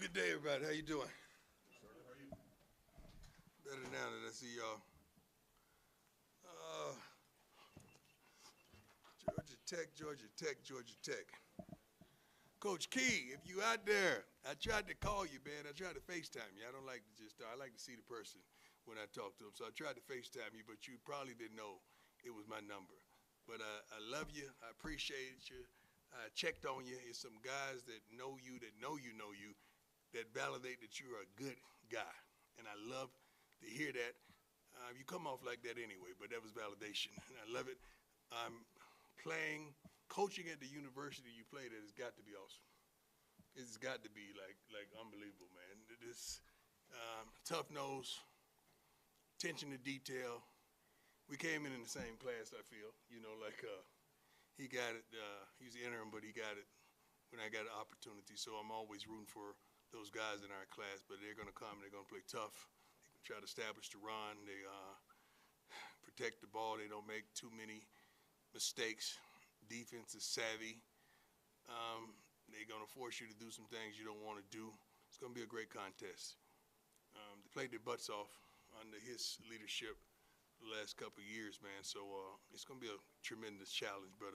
Good day, everybody. How you doing? Better now that I see y'all. Georgia Tech, Georgia Tech, Georgia Tech. Coach Key, if you out there, I tried to call you, man. I tried to FaceTime you. I don't like to just, I like to see the person when I talk to them. So I tried to FaceTime you, but you probably didn't know it was my number. But I love you. I appreciate you. I checked on you. There's some guys that know you, that know you, that validate that you're a good guy. And I love to hear that. You come off like that anyway, but that was validation. And I love it. Coaching at the university you played at has got to be awesome. It's got to be like unbelievable, man. This tough nose, attention to detail. We came in the same class, I feel. You know, like he got it. He's the interim, but he got it when I got an opportunity. So I'm always rooting for those guys in our class, but they're going to come. They're going to play tough. They try to establish the run. They protect the ball. They don't make too many mistakes. Defense is savvy. They're going to force you to do some things you don't want to do. It's going to be a great contest. They played their butts off under his leadership the last couple of years, man. So it's going to be a tremendous challenge. But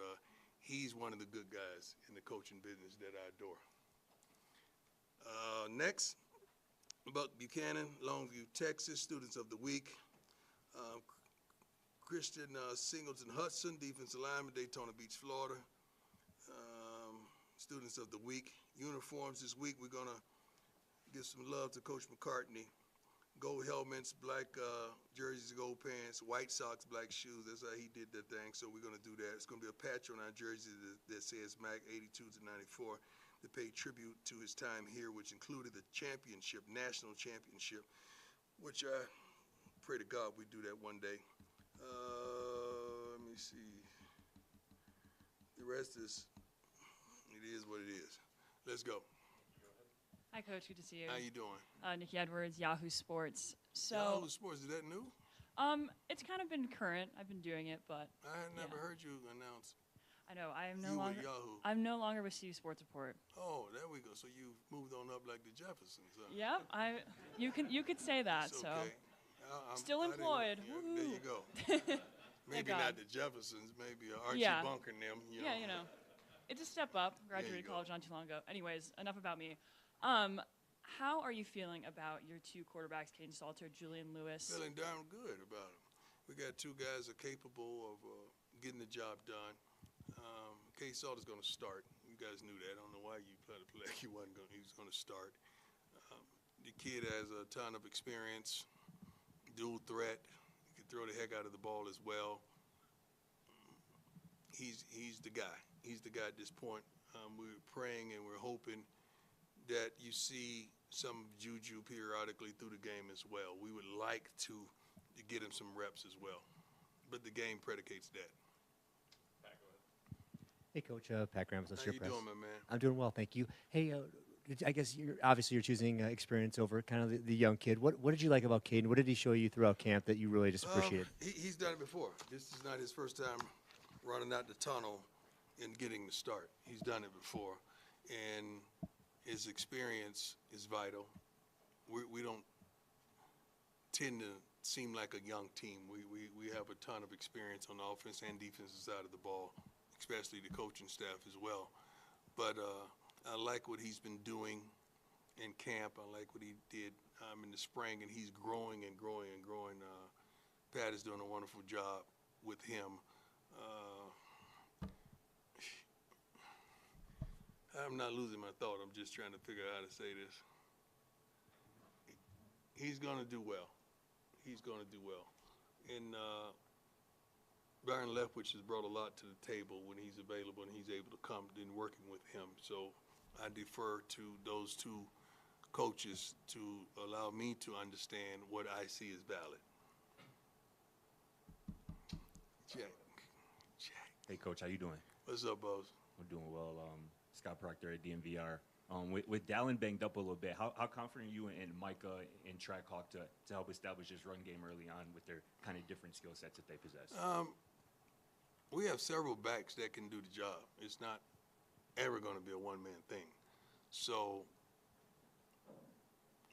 he's one of the good guys in the coaching business that I adore. Next, Buck Buchanan, Longview, Texas, Students of the Week. Christian Singleton Hudson, defensive lineman, Daytona Beach, Florida. Students of the Week. Uniforms this week, we're going to give some love to Coach McCartney. Gold helmets, black jerseys, gold pants, white socks, black shoes. That's how he did that thing, so we're going to do that. It's going to be a patch on our jersey that says MAC 82 to 94 to pay tribute to his time here, which included the championship, national championship, which I pray to God we do that one day. Let me see. The rest is, it is what it is. Let's go. Hi, Coach. Good to see you. How you doing? Nikki Edwards, Yahoo Sports. So, Yahoo Sports, is that new? It's kind of been current. I've been doing it, but I had never heard you announce. I know. I am no you longer. With Yahoo. I'm no longer with CU Sports Report. Oh, there we go. So you moved on up like the Jeffersons. Huh? Yep. You could say that. It's so. okay. Still employed. There you go. Maybe not the Jeffersons. Maybe Archie Bunker and them. You know. Yeah, you know. It's a step up. Graduated college not too long ago. Anyways, enough about me. How are you feeling about your two quarterbacks, Caden Salter, Julian Lewis? Feeling darn good about them. We got two guys that are capable of getting the job done. Caden Salter's going to start. You guys knew that. I don't know why you played a play. He was going to start. The kid has a ton of experience, dual threat. He can throw the heck out of the ball as well. He's the guy. He's the guy at this point. We're praying and we're hoping that you see some juju periodically through the game as well. We would like to get him some reps as well, but the game predicates that. Hey, Coach, Pat Graham, How you doing, my man? I'm doing well, thank you. Hey, I guess you're choosing experience over kind of the young kid. What did you like about Caden? What did he show you throughout camp that you really just appreciated? He's done it before. This is not his first time running out the tunnel and getting the start. He's done it before, and his experience is vital. We don't tend to seem like a young team. We have a ton of experience on the offense and defensive side of the ball, especially the coaching staff as well. But I like what he's been doing in camp. I like what he did in the spring, and he's growing and growing and growing. Pat is doing a wonderful job with him. I'm not losing my thought. I'm just trying to figure out how to say this. He's going to do well. He's going to do well. And Byron Leftwich has brought a lot to the table when he's available and he's able to come in working with him. So I defer to those two coaches to allow me to understand what I see as valid. Jack. Hey, Coach, how you doing? What's up, boss? We're doing well. Scott Proctor at DMVR. With Dallin banged up a little bit, how confident are you in Micah and Trackhawk to help establish this run game early on with their kind of different skill sets that they possess? We have several backs that can do the job. It's not ever going to be a one-man thing. So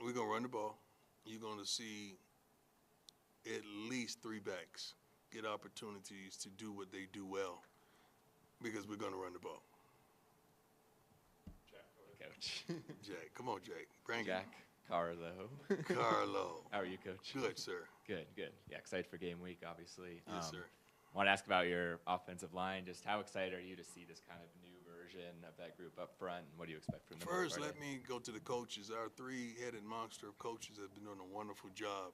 we're going to run the ball. You're going to see at least 3 backs get opportunities to do what they do well because we're going to run the ball. Coach. Jack, come on, Jack. Bring Jack Carlo. it. Carlo. How are you, Coach? Good, sir. Good, good. Yeah, excited for game week, obviously. Yes, sir. I want to ask about your offensive line. Just how excited are you to see this kind of new version of that group up front, and what do you expect from them? First, let me go to the coaches. Our 3-headed monster of coaches have been doing a wonderful job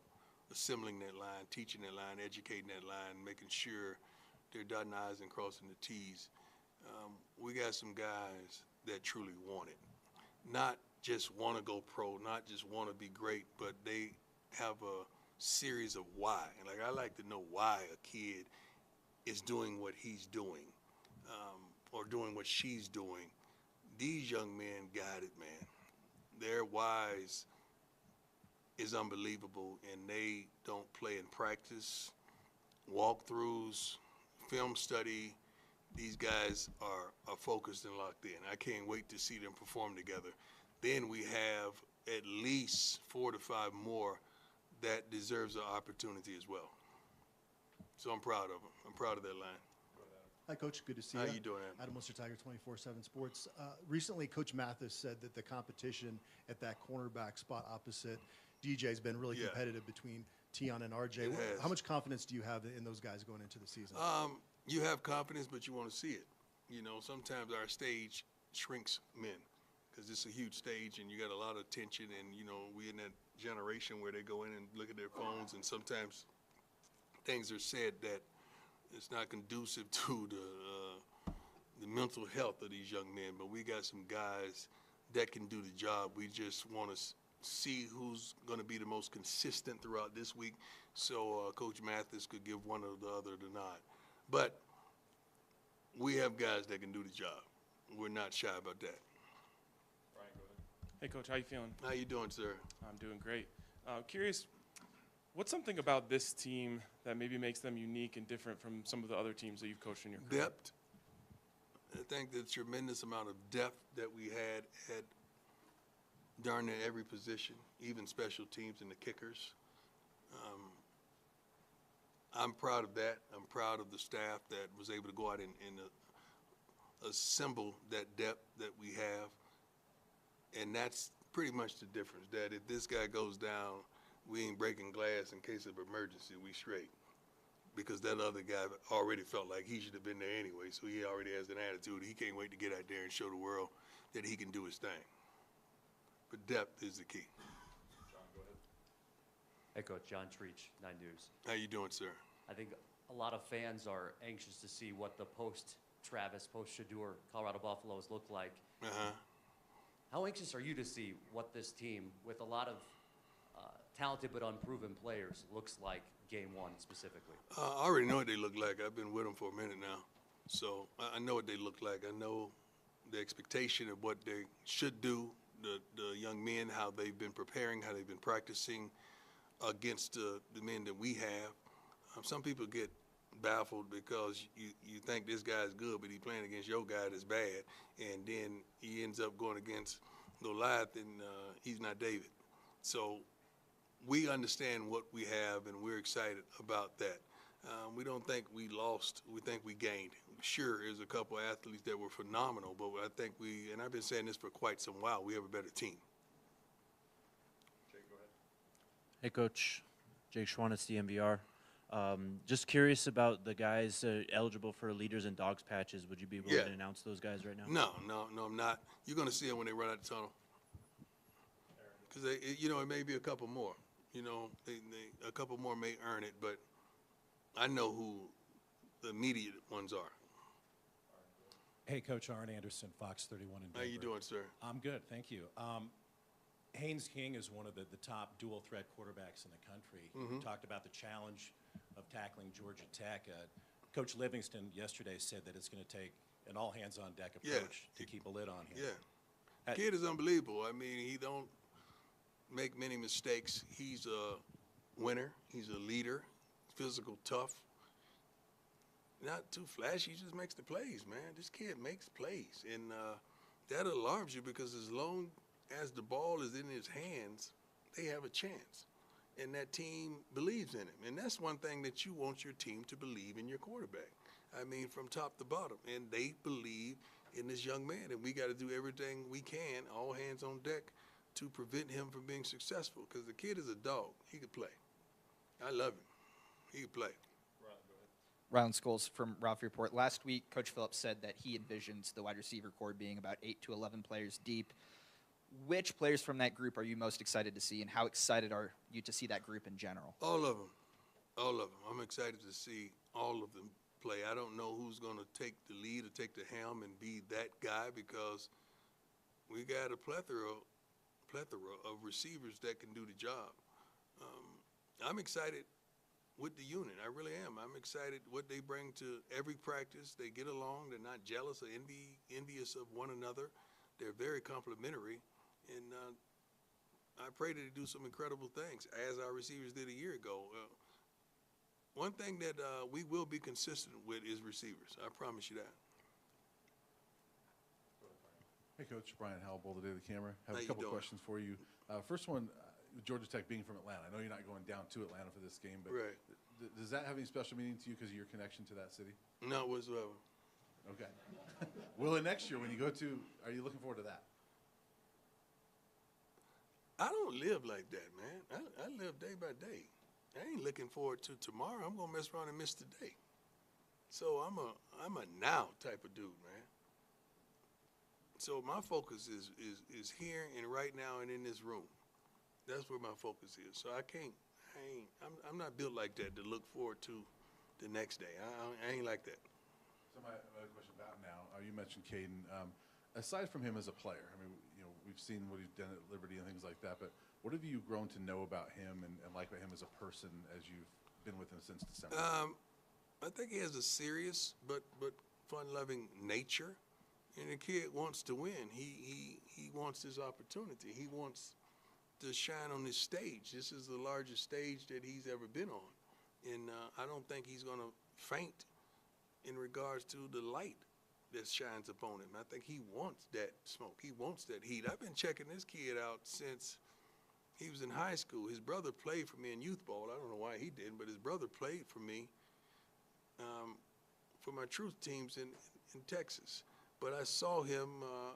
assembling that line, teaching that line, educating that line, making sure they're dotting I's and crossing the T's. We got some guys that truly want it. Not just want to go pro, not just want to be great, but they have a series of why. And like, I like to know why a kid is doing what he's doing, or doing what she's doing. These young men got it, man. Their whys is unbelievable, and they don't play in practice, walkthroughs, film study. These guys are focused and locked in. I can't wait to see them perform together. Then we have at least 4 to 5 more that deserves an opportunity as well. So I'm proud of them. I'm proud of that line. Hi, Coach. Good to see How you. you doing, Adam? Adam Worcester Tiger, 24/7 Sports. Recently, Coach Mathis said that the competition at that cornerback spot opposite DJ has been really Yeah. competitive between Tion and RJ. It has. How much confidence do you have in those guys going into the season? You have confidence, but you want to see it. You know, sometimes our stage shrinks men because it's a huge stage and you got a lot of attention, and, you know, we in that generation where they go in and look at their phones, and sometimes things are said that it's not conducive to the mental health of these young men. But we got some guys that can do the job. We just want to see who's going to be the most consistent throughout this week, so Coach Mathis could give one or the other the nod. But we have guys that can do the job. We're not shy about that. Brian, go ahead. Hey, Coach, how you feeling? How you doing, sir? I'm doing great. Curious, what's something about this team that maybe makes them unique and different from some of the other teams that you've coached in your career? Depth. I think the tremendous amount of depth that we had at darn near every position, even special teams and the kickers. I'm proud of that. I'm proud of the staff that was able to go out and assemble that depth that we have. And that's pretty much the difference, that if this guy goes down, we ain't breaking glass in case of emergency. We straight. Because that other guy already felt like he should have been there anyway, so he already has an attitude. He can't wait to get out there and show the world that he can do his thing. But depth is the key. John, go ahead. Hey, Coach, John Treach, 9 News. How you doing, sir? I think a lot of fans are anxious to see what the post-Travis, post-Shedeur Colorado Buffaloes look like. Uh-huh. How anxious are you to see what this team, with a lot of talented but unproven players, looks like game 1 specifically? I already know what they look like. I've been with them for a minute now. So I know what they look like. I know the expectation of what they should do, the young men, how they've been preparing, how they've been practicing against the men that we have. Some people get baffled because you think this guy's good, but he's playing against your guy that's bad, and then he ends up going against Goliath, and he's not David. So we understand what we have, and we're excited about that. We don't think we lost. We think we gained. Sure, there's a couple athletes that were phenomenal, but I think and I've been saying this for quite some while, we have a better team. Jake, go ahead. Hey, Coach. Jake Schwanitz, DMVR. Just curious about the guys eligible for leaders and dogs patches. Would you be willing Yeah. to announce those guys right now? No, I'm not. You're going to see them when they run out the tunnel. Because, it may be a couple more. A couple more may earn it, but I know who the immediate ones are. Hey, Coach Arn Anderson, Fox 31 in Denver. How you doing, sir? I'm good, thank you. Haynes King is one of the top dual-threat quarterbacks in the country. We talked about the challenge of tackling Georgia Tech. Coach Livingston yesterday said that it's going to take an all-hands-on-deck approach to keep a lid on him. Yeah. Kid is unbelievable. I mean, he don't make many mistakes. He's a winner. He's a leader. Physical, tough. Not too flashy. He just makes the plays, man. This kid makes plays. And that alarms you because as long as the ball is in his hands, they have a chance. And that team believes in him. And that's one thing that you want your team to believe in your quarterback. I mean, from top to bottom. And they believe in this young man. And we got to do everything we can, all hands on deck, to prevent him from being successful. Because the kid is a dog. He could play. I love him. He could play. Rylan Scholes from Ralph Report. Last week, Coach Phillips said that he envisions the wide receiver core being about 8 to 11 players deep. Which players from that group are you most excited to see, and how excited are you to see that group in general? All of them. All of them. I'm excited to see all of them play. I don't know who's going to take the lead or take the helm and be that guy, because we got a plethora of receivers that can do the job. I'm excited with the unit. I really am. I'm excited what they bring to every practice. They get along. They're not jealous or envious of one another. They're very complimentary. And I pray that they do some incredible things, as our receivers did a year ago. One thing that we will be consistent with is receivers. I promise you that. Hey, Coach. Brian Howell, the Daily Camera. Have How a you couple doing? questions for you. First one, Georgia Tech being from Atlanta. I know you're not going down to Atlanta for this game, but Right. Does that have any special meaning to you because of your connection to that city? Not whatsoever. Okay. Will it next year when you go to, are you looking forward to that? I don't live like that, man. I live day by day. I ain't looking forward to tomorrow. I'm gonna mess around and miss today. So I'm a now type of dude, man. So my focus is here and right now and in this room. That's where my focus is. So I'm not built like that to look forward to the next day. I ain't like that. So my other question about now, you mentioned Caden. Aside from him as a player, I mean, we've seen what he's done at Liberty and things like that, but what have you grown to know about him and like about him as a person as you've been with him since December? I think he has a serious but fun-loving nature, and the kid wants to win. He wants this opportunity. He wants to shine on this stage. This is the largest stage that he's ever been on, and I don't think he's going to faint in regards to the light that shines upon him. I think he wants that smoke. He wants that heat. I've been checking this kid out since he was in high school. His brother played for me in youth ball. I don't know why he didn't, but his brother played for me for my truth teams in Texas. But I saw him,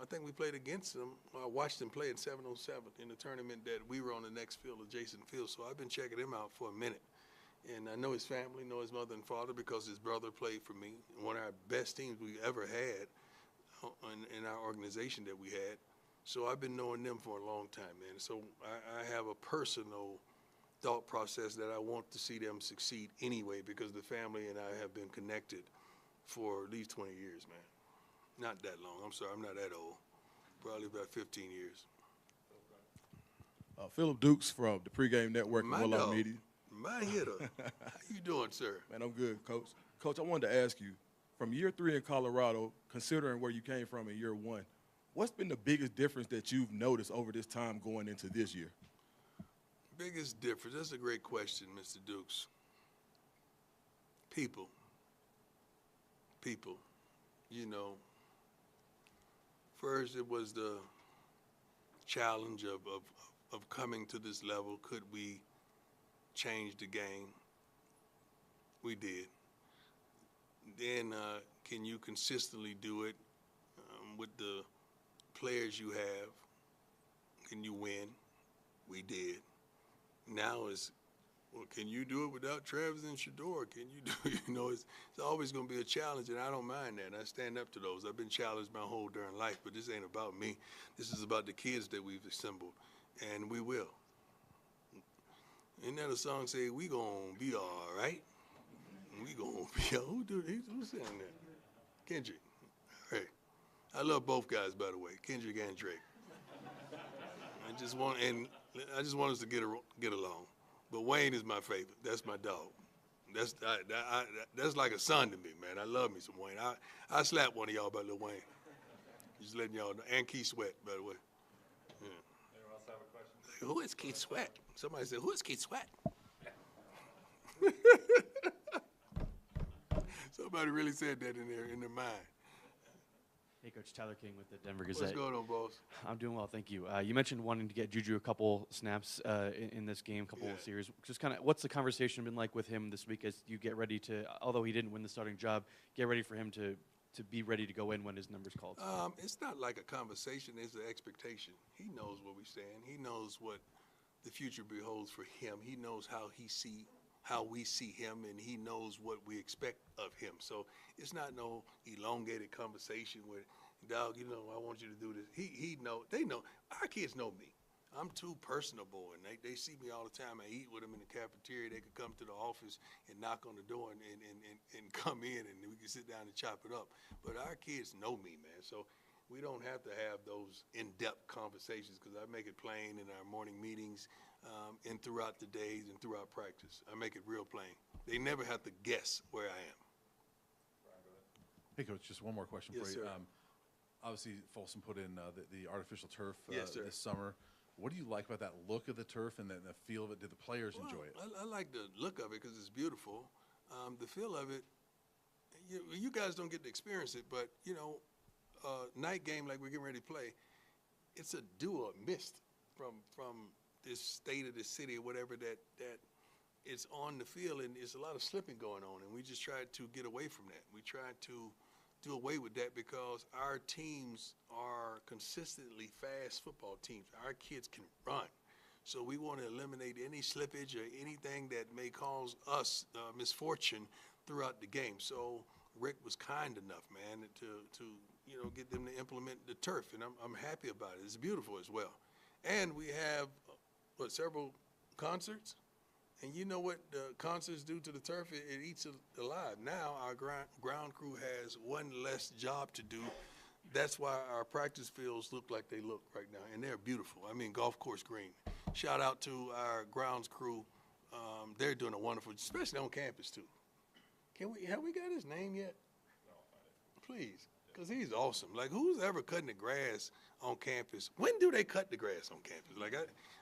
I think we played against him. I watched him play at 707 in the tournament that we were on the next field, adjacent field. So I've been checking him out for a minute. And I know his family, know his mother and father, because his brother played for me. One of our best teams we ever had in our organization that we had. So I've been knowing them for a long time, man. So I have a personal thought process that I want to see them succeed anyway, because the family and I have been connected for at least 20 years, man. Not that long. I'm sorry, I'm not that old. Probably about 15 years. Philip Dukes from the Pregame Network and My Willow dog. Media. My hitter. How you doing, sir? Man, I'm good, Coach. Coach, I wanted to ask you, from year 3 in Colorado, considering where you came from in year 1, what's been the biggest difference that you've noticed over this time going into this year? Biggest difference? That's a great question, Mr. Dukes. People. You know, first it was the challenge of coming to this level. Could we change the game? We did. Then can you consistently do it with the players you have? Can you win? We did. Now it's, well, can you do it without Travis and Shedeur? Can you do it? You know, it's always going to be a challenge, and I don't mind that. And I stand up to those. I've been challenged my whole darn life, but this ain't about me. This is about the kids that we've assembled, and we will. Ain't that a song say, we gonna be all right? We gonna be all, who's saying that? Kendrick. All right. I love both guys, by the way, Kendrick and Drake. I just want us to get along. But Wayne is my favorite. That's my dog. That's like a son to me, man. I love me some Wayne. I slap one of y'all about Lil Wayne. Just letting y'all know. And Keith Sweat, by the way. Yeah. Anyone else have a question? Who is Keith Sweat? Somebody said, who is Keith Sweat? Somebody really said that in their mind. Hey, Coach, Tyler King with the Denver What's Gazette. going on, boss? I'm doing well, thank you. You mentioned wanting to get Juju a couple snaps in this game, couple of series. Just kind of, what's the conversation been like with him this week as you get ready to, although he didn't win the starting job, get ready for him to be ready to go in when his number's called? It's not like a conversation, it's an expectation. He knows where we stand. He knows what the future beholds for him. He knows how we see him, and he knows what we expect of him. So it's not no elongated conversation where, dog, you know, I want you to do this. They know. Our kids know me. I'm too personable, and they see me all the time. I eat with them in the cafeteria. They could come to the office and knock on the door and come in, and we can sit down and chop it up. But our kids know me, man. So we don't have to have those in-depth conversations because I make it plain in our morning meetings and throughout the days and throughout practice. I make it real plain. They never have to guess where I am. Hey, Coach, just one more question Yes, for you. sir. Obviously, Folsom put in the artificial turf Yes, sir. this summer. What do you like about that look of the turf and the feel of it? Do the players enjoy it? I like the look of it because it's beautiful. The feel of it, you guys don't get to experience it, but, you know, night game like we're getting ready to play, it's a dew or mist from this state of the city or whatever that it's on the field, and there's a lot of slipping going on, and we just tried to get away from that. We tried to do away with that because our teams are consistently fast football teams. Our kids can run. So we want to eliminate any slippage or anything that may cause us misfortune throughout the game. So Rick was kind enough, man, to get them to implement the turf, and I'm happy about it. It's beautiful as well. And we have, several concerts? And you know what the concerts do to the turf? It eats it alive. Now our ground crew has one less job to do. That's why our practice fields look like they look right now, and they're beautiful. I mean, golf course green. Shout out to our grounds crew. They're doing a wonderful, especially on campus too. Have we got his name yet? Please, because he's awesome. Like, who's ever cutting the grass on campus? When do they cut the grass on campus? Like,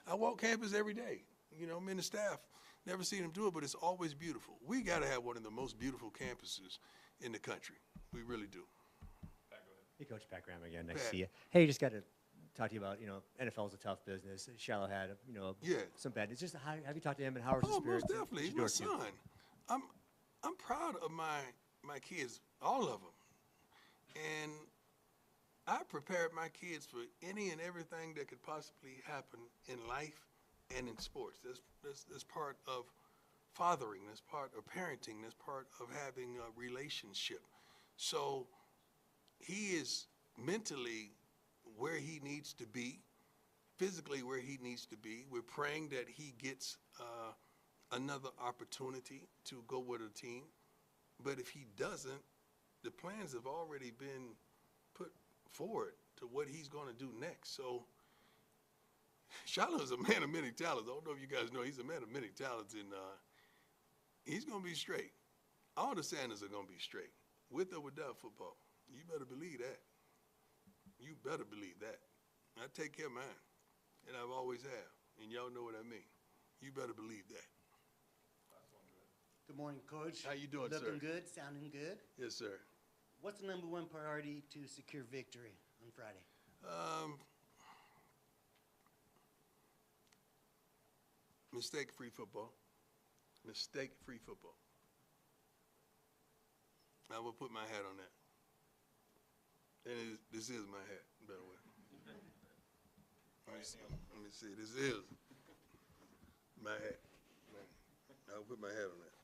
I walk campus every day. You know, me and the staff never seen them do it, but it's always beautiful. We got to have one of the most beautiful campuses in the country. We really do. Hey, Coach, Pat Graham again. Nice Pat. to see you. Hey, just got to talk to you about, NFL is a tough business. Shilo had, some bad. It's just, have you talked to him and how are his spirits? Most definitely. He's my son. I'm proud of my kids, all of them. And I prepared my kids for any and everything that could possibly happen in life and in sports. That's part of fathering. That's part of parenting. That's part of having a relationship. So he is mentally where he needs to be, physically where he needs to be. We're praying that he gets another opportunity to go with a team. But if he doesn't, the plans have already been put forward to what he's going to do next. So Shilo is a man of many talents. I don't know if you guys know, he's a man of many talents, and he's going to be straight. All the Sanders are going to be straight, with or without football. You better believe that. You better believe that. I take care of mine, and I've always have, and y'all know what I mean. You better believe that. Good morning, Coach. How you doing, sir? Looking good, sounding good. Yes, sir. What's the number one priority to secure victory on Friday? Mistake-free football. Mistake-free football. I will put my hat on that. And this is my hat, by the way. Let me see. This is my hat. I'll put my hat on that.